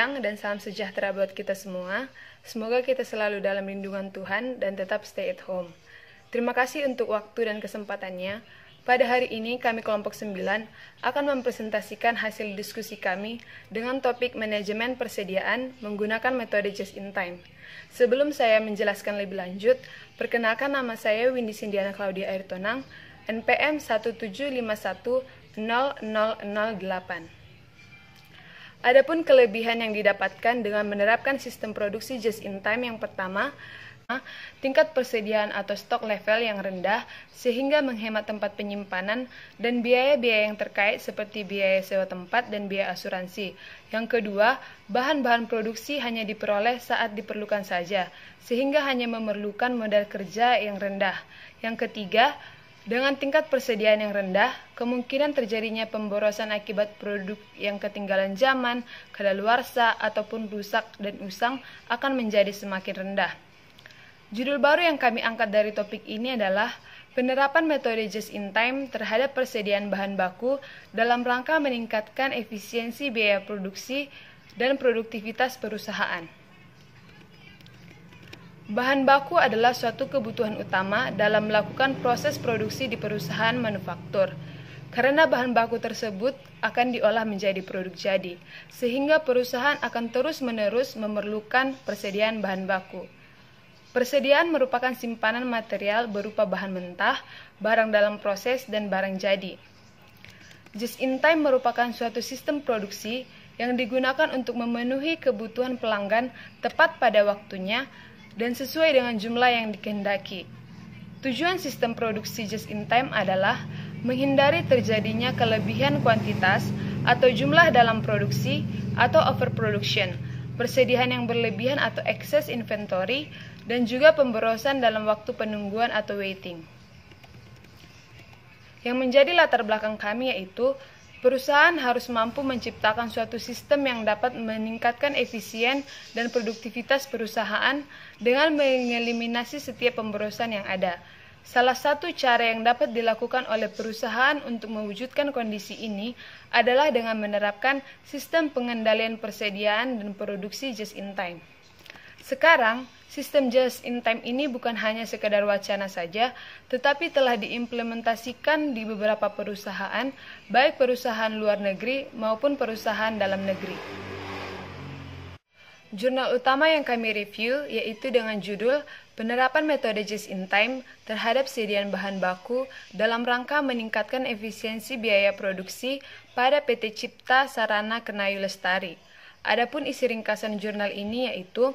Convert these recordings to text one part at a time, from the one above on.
siang dan salam sejahtera buat kita semua. Semoga kita selalu dalam lindungan Tuhan dan tetap stay at home. Terima kasih untuk waktu dan kesempatannya. Pada hari ini kami kelompok 9 akan mempresentasikan hasil diskusi kami dengan topik manajemen persediaan menggunakan metode just in time. Sebelum saya menjelaskan lebih lanjut, perkenalkan nama saya Windy Sindiana Claudia Airtonang, NPM 175100008. Adapun kelebihan yang didapatkan dengan menerapkan sistem produksi just in time yang pertama, tingkat persediaan atau stok level yang rendah sehingga menghemat tempat penyimpanan dan biaya-biaya yang terkait seperti biaya sewa tempat dan biaya asuransi. Yang kedua, bahan-bahan produksi hanya diperoleh saat diperlukan saja sehingga hanya memerlukan modal kerja yang rendah. Yang ketiga, dengan tingkat persediaan yang rendah, kemungkinan terjadinya pemborosan akibat produk yang ketinggalan zaman, kadaluarsa, ataupun rusak dan usang akan menjadi semakin rendah. Judul baru yang kami angkat dari topik ini adalah penerapan metode just in time terhadap persediaan bahan baku dalam rangka meningkatkan efisiensi biaya produksi dan produktivitas perusahaan. Bahan baku adalah suatu kebutuhan utama dalam melakukan proses produksi di perusahaan manufaktur. Karena bahan baku tersebut akan diolah menjadi produk jadi, sehingga perusahaan akan terus-menerus memerlukan persediaan bahan baku. Persediaan merupakan simpanan material berupa bahan mentah, barang dalam proses, dan barang jadi. Just in time merupakan suatu sistem produksi yang digunakan untuk memenuhi kebutuhan pelanggan tepat pada waktunya dan sesuai dengan jumlah yang dikehendaki. Tujuan sistem produksi just in time adalah menghindari terjadinya kelebihan kuantitas atau jumlah dalam produksi atau overproduction, persediaan yang berlebihan atau excess inventory, dan juga pemborosan dalam waktu penungguan atau waiting. Yang menjadi latar belakang kami yaitu perusahaan harus mampu menciptakan suatu sistem yang dapat meningkatkan efisien dan produktivitas perusahaan dengan mengeliminasi setiap pemborosan yang ada. Salah satu cara yang dapat dilakukan oleh perusahaan untuk mewujudkan kondisi ini adalah dengan menerapkan sistem pengendalian persediaan dan produksi just in time. Sekarang, sistem just in time ini bukan hanya sekedar wacana saja, tetapi telah diimplementasikan di beberapa perusahaan, baik perusahaan luar negeri maupun perusahaan dalam negeri. Jurnal utama yang kami review yaitu dengan judul Penerapan Metode Just in Time terhadap Sediaan Bahan Baku dalam rangka meningkatkan efisiensi biaya produksi pada PT Cipta Sarana Kenayu Lestari. Adapun isi ringkasan jurnal ini yaitu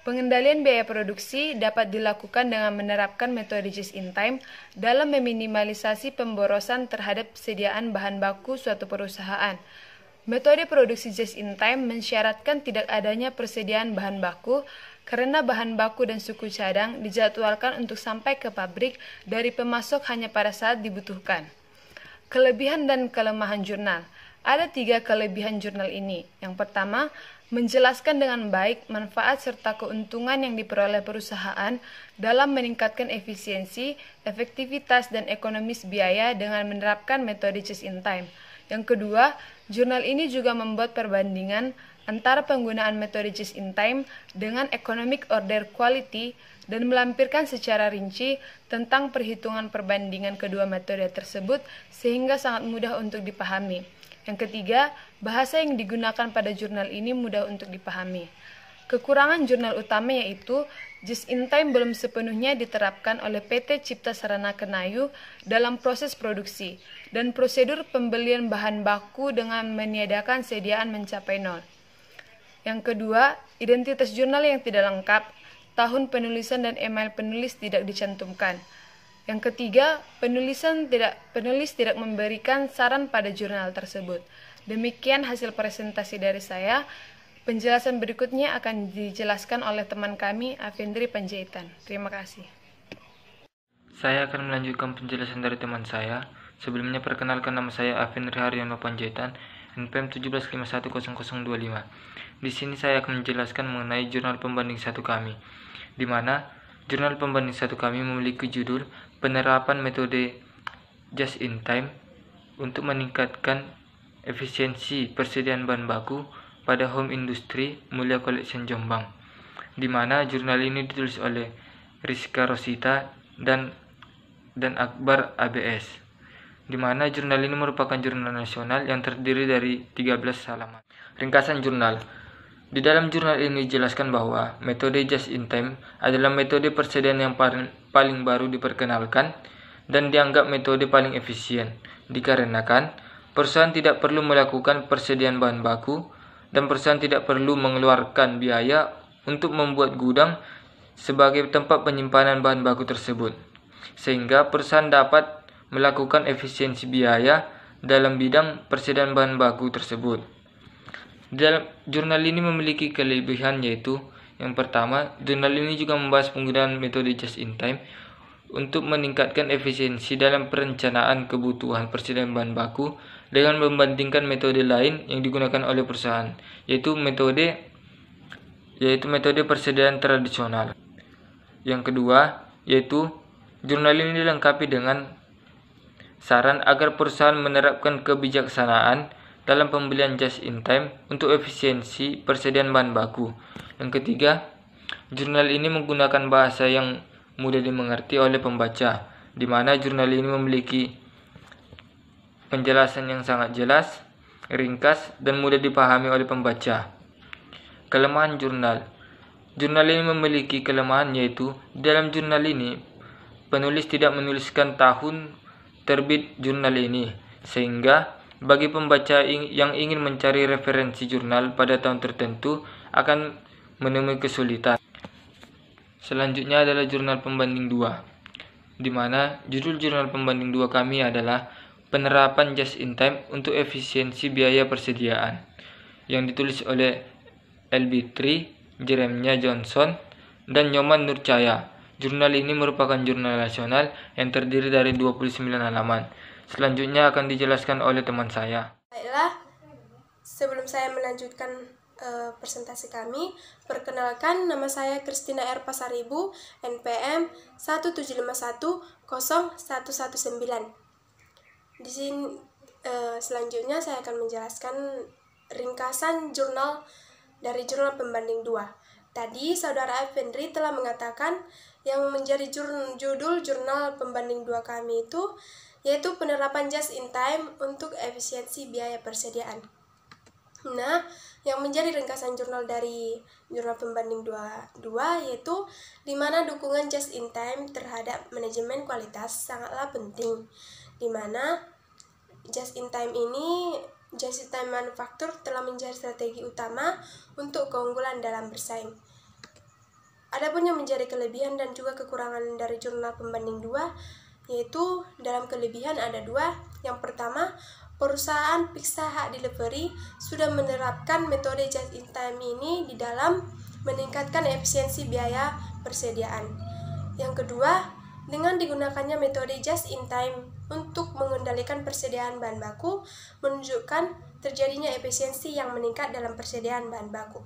pengendalian biaya produksi dapat dilakukan dengan menerapkan metode just in time dalam meminimalisasi pemborosan terhadap sediaan bahan baku suatu perusahaan. Metode produksi just in time mensyaratkan tidak adanya persediaan bahan baku karena bahan baku dan suku cadang dijadwalkan untuk sampai ke pabrik dari pemasok hanya pada saat dibutuhkan. Kelebihan dan kelemahan jurnal. Ada 3 kelebihan jurnal ini. Yang pertama, menjelaskan dengan baik manfaat serta keuntungan yang diperoleh perusahaan dalam meningkatkan efisiensi, efektivitas, dan ekonomis biaya dengan menerapkan metode just in time. Yang kedua, jurnal ini juga membuat perbandingan antara penggunaan metode just in time dengan economic order quality dan melampirkan secara rinci tentang perhitungan perbandingan kedua metode tersebut sehingga sangat mudah untuk dipahami. Yang ketiga, bahasa yang digunakan pada jurnal ini mudah untuk dipahami. Kekurangan jurnal utama yaitu just in time belum sepenuhnya diterapkan oleh PT Cipta Sarana Kenayu dalam proses produksi dan prosedur pembelian bahan baku dengan meniadakan sediaan mencapai nol. Yang kedua, identitas jurnal yang tidak lengkap, tahun penulisan dan email penulis tidak dicantumkan. Yang ketiga, penulis tidak memberikan saran pada jurnal tersebut. Demikian hasil presentasi dari saya. Penjelasan berikutnya akan dijelaskan oleh teman kami, Avendri Panjaitan. Terima kasih. Saya akan melanjutkan penjelasan dari teman saya. Sebelumnya perkenalkan, nama saya Avendri Haryono Panjaitan, NPM 175100025. Di sini saya akan menjelaskan mengenai jurnal pembanding 1 kami, di mana jurnal pembanding 1 kami memiliki judul Penerapan Metode Just in Time untuk meningkatkan efisiensi persediaan bahan baku pada Home Industry Mulia Collection Jombang, di mana jurnal ini ditulis oleh Rizka Rosita dan Akbar ABS, di mana jurnal ini merupakan jurnal nasional yang terdiri dari 13 halaman. Ringkasan jurnal. Di dalam jurnal ini dijelaskan bahwa metode just in time adalah metode persediaan yang paling baru diperkenalkan dan dianggap metode paling efisien, dikarenakan perusahaan tidak perlu melakukan persediaan bahan baku dan perusahaan tidak perlu mengeluarkan biaya untuk membuat gudang sebagai tempat penyimpanan bahan baku tersebut, sehingga perusahaan dapat melakukan efisiensi biaya dalam bidang persediaan bahan baku tersebut. Dalam jurnal ini memiliki kelebihan, yaitu yang pertama, jurnal ini juga membahas penggunaan metode just in time untuk meningkatkan efisiensi dalam perencanaan kebutuhan persediaan bahan baku dengan membandingkan metode lain yang digunakan oleh perusahaan, yaitu metode persediaan tradisional. Yang kedua, yaitu jurnal ini dilengkapi dengan saran agar perusahaan menerapkan kebijaksanaan dalam pembelian just in time untuk efisiensi persediaan bahan baku. Yang ketiga, jurnal ini menggunakan bahasa yang mudah dimengerti oleh pembaca, di mana jurnal ini memiliki penjelasan yang sangat jelas, ringkas, dan mudah dipahami oleh pembaca. Kelemahan jurnal. Jurnal ini memiliki kelemahan, yaitu di dalam jurnal ini penulis tidak menuliskan tahun terbit jurnal ini, sehingga bagi pembaca yang ingin mencari referensi jurnal pada tahun tertentu akan menemui kesulitan. Selanjutnya adalah jurnal pembanding 2, di mana judul jurnal pembanding 2 kami adalah Penerapan Just in Time untuk Efisiensi Biaya Persediaan, yang ditulis oleh LB3, Jeremiah Johnson, dan Nyoman Nurcaya. Jurnal ini merupakan jurnal nasional yang terdiri dari 29 halaman. Selanjutnya akan dijelaskan oleh teman saya. Baiklah, sebelum saya melanjutkan presentasi kami, perkenalkan, nama saya Christina R. Pasaribu, NPM 1751019. Di sini selanjutnya saya akan menjelaskan ringkasan jurnal dari jurnal pembanding 2. Tadi saudara Effendri telah mengatakan yang menjadi judul jurnal pembanding 2 kami itu yaitu penerapan just in time untuk efisiensi biaya persediaan. Nah, yang menjadi ringkasan jurnal dari jurnal pembanding 2 yaitu di mana dukungan just in time terhadap manajemen kualitas sangatlah penting. Di mana just in time manufaktur telah menjadi strategi utama untuk keunggulan dalam bersaing. Adapun yang menjadi kelebihan dan juga kekurangan dari jurnal pembanding 2 yaitu dalam kelebihan ada 2. Yang pertama, perusahaan Pizza Hut Delivery sudah menerapkan metode just in time ini di dalam meningkatkan efisiensi biaya persediaan. Yang kedua, dengan digunakannya metode just in time untuk mengendalikan persediaan bahan baku menunjukkan terjadinya efisiensi yang meningkat dalam persediaan bahan baku.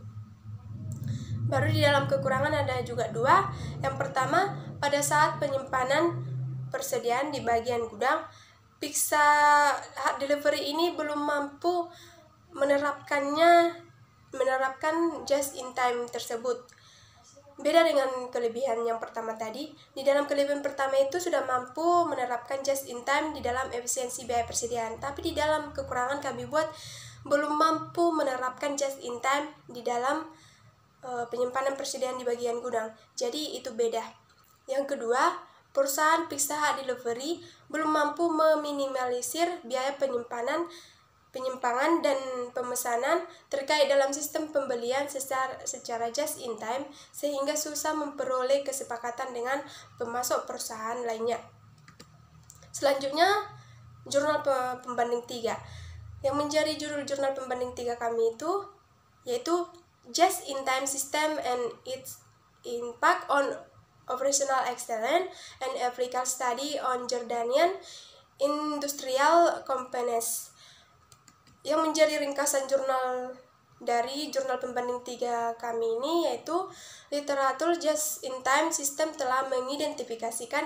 Baru di dalam kekurangan ada juga 2. Yang pertama, pada saat penyimpanan persediaan di bagian gudang, Pizza Hut Delivery ini belum mampu menerapkan just in time tersebut. Beda dengan kelebihan yang pertama tadi. Di dalam kelebihan pertama itu sudah mampu menerapkan just in time di dalam efisiensi biaya persediaan, tapi di dalam kekurangan kami buat belum mampu menerapkan just in time di dalam penyimpanan persediaan di bagian gudang. Jadi itu beda. Yang kedua, perusahaan Pizza Hut Delivery belum mampu meminimalisir biaya penyimpangan dan pemesanan terkait dalam sistem pembelian secara just in time, sehingga susah memperoleh kesepakatan dengan pemasok perusahaan lainnya. Selanjutnya, jurnal pembanding 3. Yang menjadi judul jurnal pembanding 3 kami itu yaitu Just in Time System and its Impact on Operational Excellence and Application Study on Jordanian Industrial Companies. Yang menjadi ringkasan jurnal dari jurnal pembanding 3 kami ini, yaitu literatur just in time system telah mengidentifikasikan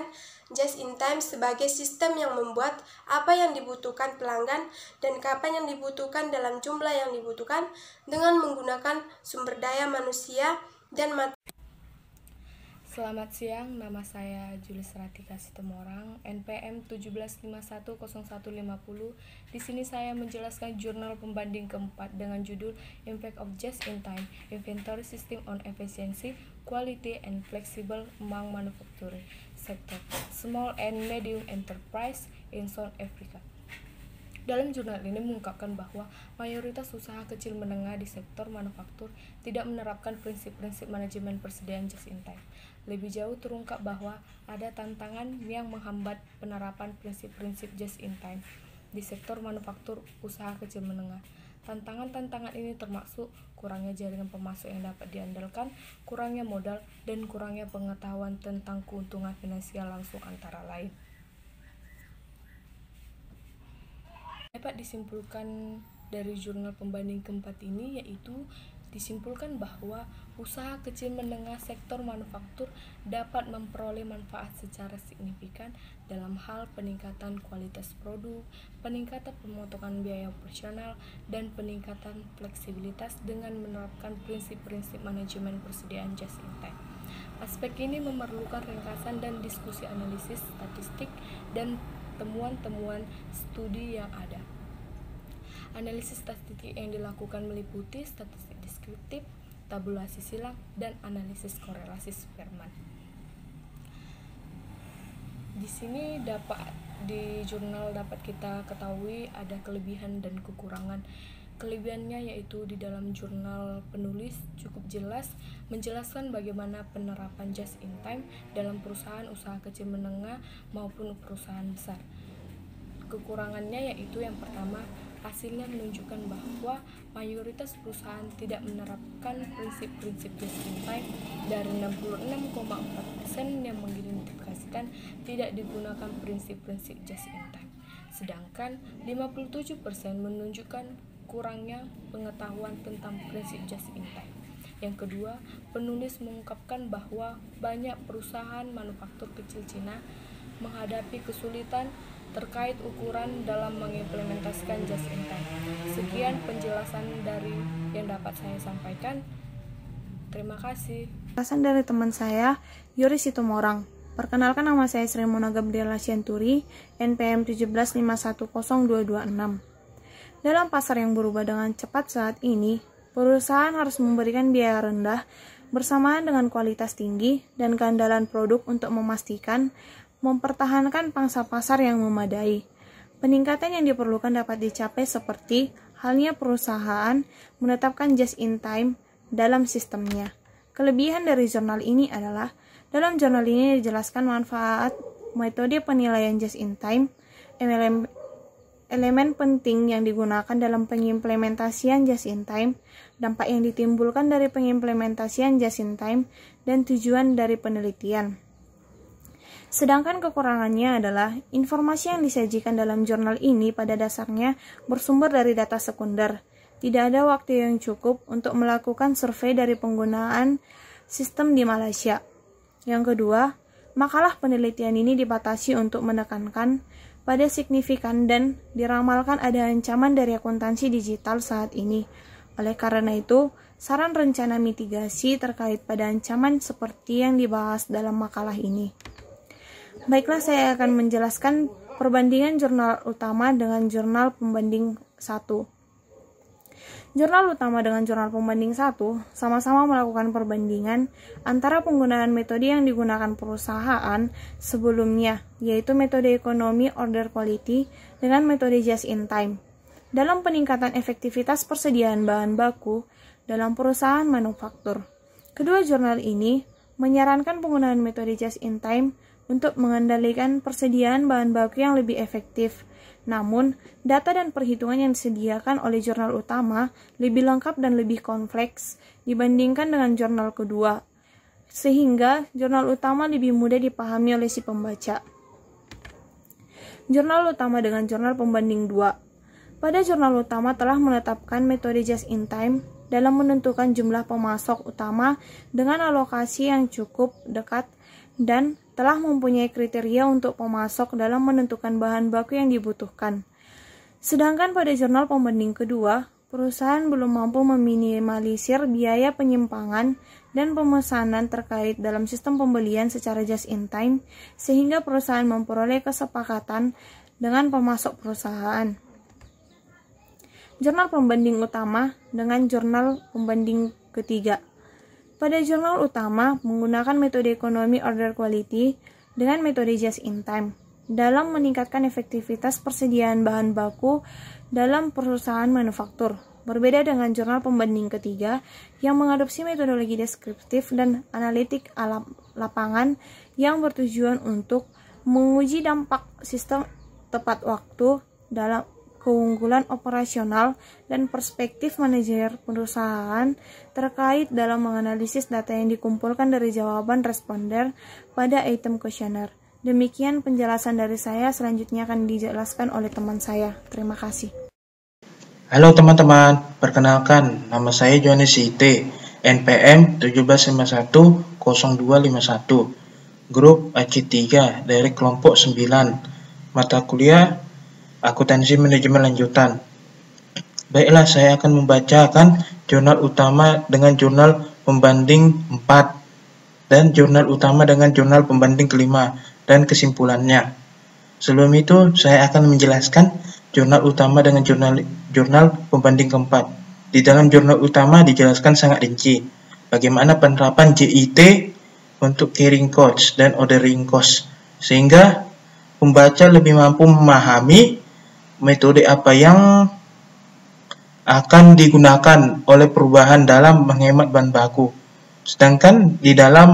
just in time sebagai sistem yang membuat apa yang dibutuhkan pelanggan dan kapan yang dibutuhkan dalam jumlah yang dibutuhkan dengan menggunakan sumber daya manusia dan materi. Selamat siang, nama saya Julis Ratika Sitomorang, NPM 17510150. Di sini saya menjelaskan jurnal pembanding keempat dengan judul Impact of Just-in-Time Inventory System on Efficiency, Quality, and Flexible among Manufacturing Sector, Small and Medium Enterprise in South Africa. Dalam jurnal ini mengungkapkan bahwa mayoritas usaha kecil menengah di sektor manufaktur tidak menerapkan prinsip-prinsip manajemen persediaan just-in-time. Lebih jauh terungkap bahwa ada tantangan yang menghambat penerapan prinsip-prinsip just-in-time di sektor manufaktur usaha kecil menengah. Tantangan-tantangan ini termasuk kurangnya jaringan pemasok yang dapat diandalkan, kurangnya modal, dan kurangnya pengetahuan tentang keuntungan finansial langsung antara lain. Dapat disimpulkan dari jurnal pembanding keempat ini, yaitu disimpulkan bahwa usaha kecil menengah sektor manufaktur dapat memperoleh manfaat secara signifikan dalam hal peningkatan kualitas produk, peningkatan pemotongan biaya operasional, dan peningkatan fleksibilitas dengan menerapkan prinsip-prinsip manajemen persediaan just-in-time. Aspek ini memerlukan ringkasan dan diskusi analisis statistik dan temuan-temuan studi yang ada. Analisis statistik yang dilakukan meliputi statistik deskriptif, tabulasi silang, dan analisis korelasi Spearman. Di sini di jurnal dapat kita ketahui ada kelebihan dan kekurangan. Kelebihannya yaitu di dalam jurnal penulis cukup jelas menjelaskan bagaimana penerapan just in time dalam perusahaan usaha kecil menengah maupun perusahaan besar. Kekurangannya yaitu yang pertama, hasilnya menunjukkan bahwa mayoritas perusahaan tidak menerapkan prinsip-prinsip just in time. Dari 66,4% yang mengidentifikasikan tidak digunakan prinsip-prinsip just in time, sedangkan 57% menunjukkan kurangnya pengetahuan tentang prinsip just in time. Yang kedua, penulis mengungkapkan bahwa banyak perusahaan manufaktur kecil Cina menghadapi kesulitan terkait ukuran dalam mengimplementasikan just in time. Sekian penjelasan dari yang dapat saya sampaikan. Terima kasih. Penjelasan dari teman saya, Yuri Sitomorang. Perkenalkan, nama saya Sri Mona Gabriela Sianturi, NPM 17510226. Dalam pasar yang berubah dengan cepat saat ini, perusahaan harus memberikan biaya rendah bersamaan dengan kualitas tinggi dan keandalan produk untuk memastikan mempertahankan pangsa pasar yang memadai. Peningkatan yang diperlukan dapat dicapai seperti halnya perusahaan menetapkan just in time dalam sistemnya. Kelebihan dari jurnal ini adalah, dalam jurnal ini dijelaskan manfaat metode penilaian just in time, elemen penting yang digunakan dalam pengimplementasian just in time, dampak yang ditimbulkan dari pengimplementasian just in time, dan tujuan dari penelitian. Sedangkan kekurangannya adalah informasi yang disajikan dalam jurnal ini pada dasarnya bersumber dari data sekunder. Tidak ada waktu yang cukup untuk melakukan survei dari penggunaan sistem di Malaysia. Yang kedua, makalah penelitian ini dibatasi untuk menekankan pada signifikan dan diramalkan ada ancaman dari akuntansi digital saat ini. Oleh karena itu, saran rencana mitigasi terkait pada ancaman seperti yang dibahas dalam makalah ini. Baiklah, saya akan menjelaskan perbandingan jurnal utama dengan jurnal pembanding 1. Jurnal utama dengan jurnal pembanding 1 sama-sama melakukan perbandingan antara penggunaan metode yang digunakan perusahaan sebelumnya, yaitu metode ekonomi order quality dengan metode just in time, dalam peningkatan efektivitas persediaan bahan baku dalam perusahaan manufaktur. Kedua jurnal ini menyarankan penggunaan metode just in time untuk mengendalikan persediaan bahan baku yang lebih efektif. Namun, data dan perhitungan yang disediakan oleh jurnal utama lebih lengkap dan lebih kompleks dibandingkan dengan jurnal kedua, sehingga jurnal utama lebih mudah dipahami oleh si pembaca. Jurnal utama dengan jurnal pembanding 2. Pada jurnal utama telah menetapkan metode just in time dalam menentukan jumlah pemasok utama dengan alokasi yang cukup dekat dan telah mempunyai kriteria untuk pemasok dalam menentukan bahan baku yang dibutuhkan. Sedangkan pada jurnal pembanding kedua, perusahaan belum mampu meminimalisir biaya penyimpangan dan pemesanan terkait dalam sistem pembelian secara just in time, sehingga perusahaan memperoleh kesepakatan dengan pemasok perusahaan. Jurnal pembanding utama dengan jurnal pembanding ketiga. Pada jurnal utama menggunakan metode ekonomi order quality dengan metode just in time dalam meningkatkan efektivitas persediaan bahan baku dalam perusahaan manufaktur. Berbeda dengan jurnal pembanding ketiga yang mengadopsi metodologi deskriptif dan analitik lapangan yang bertujuan untuk menguji dampak sistem tepat waktu dalam keunggulan operasional dan perspektif manajer perusahaan terkait dalam menganalisis data yang dikumpulkan dari jawaban responder pada item kuesioner. Demikian penjelasan dari saya, selanjutnya akan dijelaskan oleh teman saya. Terima kasih. Halo teman-teman, perkenalkan nama saya Johannes IT, NPM 17510251, grup AC3 dari kelompok 9, mata kuliah Akuntansi Manajemen Lanjutan. Baiklah, saya akan membacakan jurnal utama dengan jurnal pembanding 4 dan jurnal utama dengan jurnal pembanding kelima dan kesimpulannya. Sebelum itu, saya akan menjelaskan jurnal utama dengan jurnal pembanding keempat. Di dalam jurnal utama dijelaskan sangat rinci bagaimana penerapan JIT untuk carrying cost dan ordering cost, sehingga pembaca lebih mampu memahami metode apa yang akan digunakan oleh perubahan dalam menghemat bahan baku. Sedangkan di dalam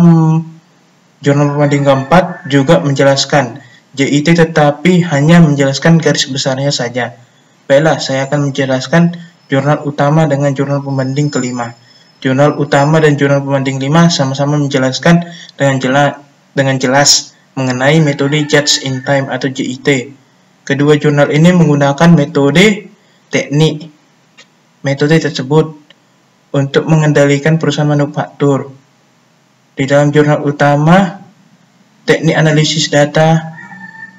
jurnal pembanding keempat juga menjelaskan JIT tetapi hanya menjelaskan garis besarnya saja. Baiklah, saya akan menjelaskan jurnal utama dengan jurnal pembanding kelima. Jurnal utama dan jurnal pembanding 5 sama-sama menjelaskan dengan jelas mengenai metode just in time atau JIT. Kedua jurnal ini menggunakan metode teknik. Metode tersebut untuk mengendalikan perusahaan manufaktur. Di dalam jurnal utama, teknik analisis data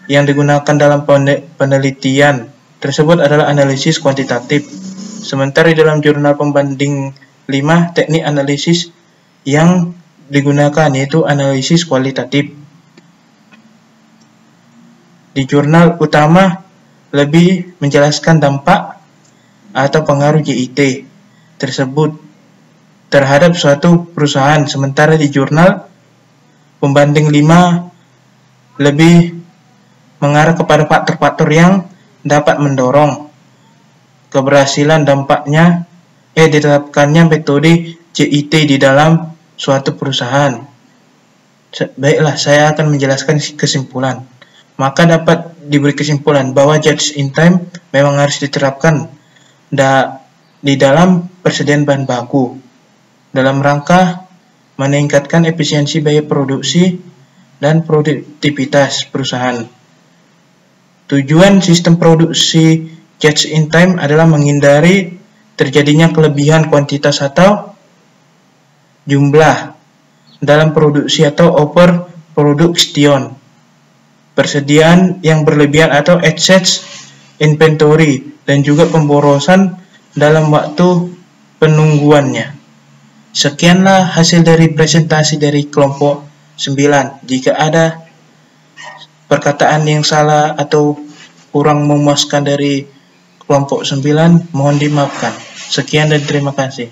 yang digunakan dalam penelitian tersebut adalah analisis kuantitatif. Sementara di dalam jurnal pembanding 5, teknik analisis yang digunakan yaitu analisis kualitatif. Di jurnal utama lebih menjelaskan dampak atau pengaruh JIT tersebut terhadap suatu perusahaan, sementara di jurnal pembanding 5 lebih mengarah kepada faktor-faktor yang dapat mendorong keberhasilan dampaknya diterapkannya metode JIT di dalam suatu perusahaan. Baiklah, saya akan menjelaskan kesimpulan. Maka dapat diberi kesimpulan bahwa just in time memang harus diterapkan di dalam persediaan bahan baku dalam rangka meningkatkan efisiensi biaya produksi dan produktivitas perusahaan. Tujuan sistem produksi just in time adalah menghindari terjadinya kelebihan kuantitas atau jumlah dalam produksi atau overproduction, persediaan yang berlebihan atau excess inventory, dan juga pemborosan dalam waktu penungguannya. Sekianlah hasil dari presentasi dari kelompok 9. Jika ada perkataan yang salah atau kurang memuaskan dari kelompok 9, mohon dimaafkan. Sekian dan terima kasih.